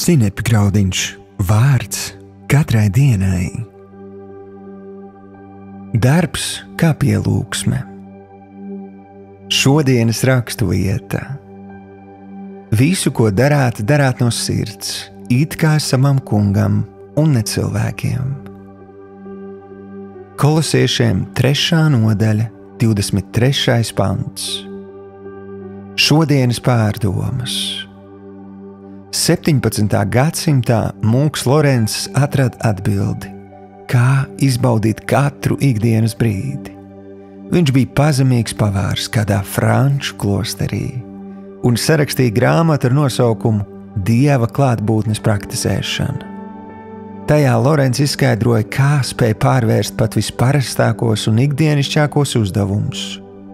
Sinepju graudiņš, vārds katrai dienai. Darbs kā pielūgsme. Šodienas raksturvieta. Visu, ko darāt, darāt no sirds, it kā savam kungam un ne cilvēkiem. Kolosiešiem 3. nodaļa, 23. pants. Šodienas pārdomas. 17. gadsimtā Mūks Lorents atrada atbildi, kā izbaudīt katru ikdienas brīdi. Viņš bija pazemīgs pavārs kādā franču klosterī un sarakstīja grāmatu ar nosaukumu Dieva klātbūtnes praktizēšana. Tajā Lorents izskaidroja, kā spēja pārvērst pat visparastākos un ikdienišķākos uzdevumus,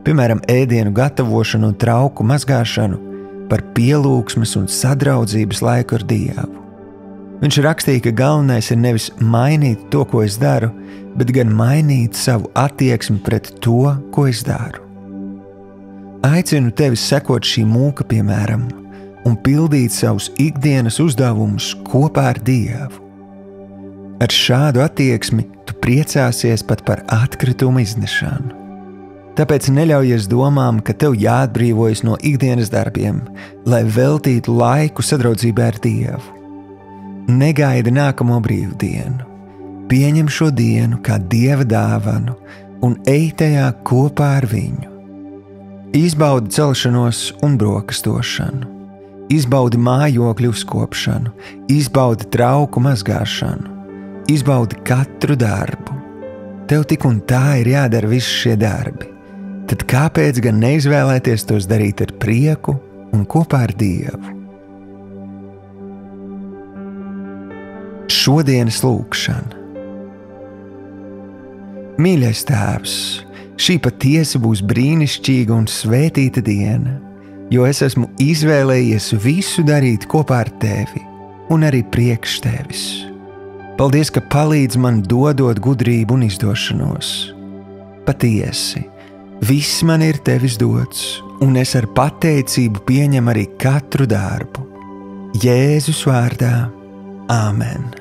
piemēram, ēdienu gatavošanu un trauku mazgāšanu, par pielūgsmes un sadraudzības laiku ar Dievu. Viņš rakstīja, ka galvenais ir nevis mainīt to, ko es daru, bet gan mainīt savu attieksmi pret to, ko es daru. Aicinu tevi sekot šī mūka piemēram un pildīt savus ikdienas uzdevumus kopā ar Dievu. Ar šādu attieksmi tu priecāsies pat par atkritumu iznešanu. Tāpēc neļaujies domām, ka tev jāatbrīvojas no ikdienas darbiem, lai veltītu laiku sadraudzībai ar Dievu. Negaidi nākamo brīvdienu. Pieņem šo dienu kā Dieva dāvanu un ej tajā kopā ar viņu. Izbaudi celšanos un brokastošanu. Izbaudi mājokļu uzkopšanu. Izbaudi trauku mazgāšanu. Izbaudi katru darbu. Tev tik un tā ir jādara visi šie darbi. Tad kāpēc gan neizvēlēties tos darīt ar prieku un kopā ar Dievu? Šodienas lūgšana. Mīļais Tēvs, šī patiesi būs brīnišķīga un svētīta diena, jo es esmu izvēlējies visu darīt kopā ar Tevi un arī priekš Tevis. Paldies, ka palīdz man dodot gudrību un izdošanos. Patiesi, viss man ir Tevis dots, un es ar pateicību pieņemu arī katru darbu. Jēzus vārdā. Āmen.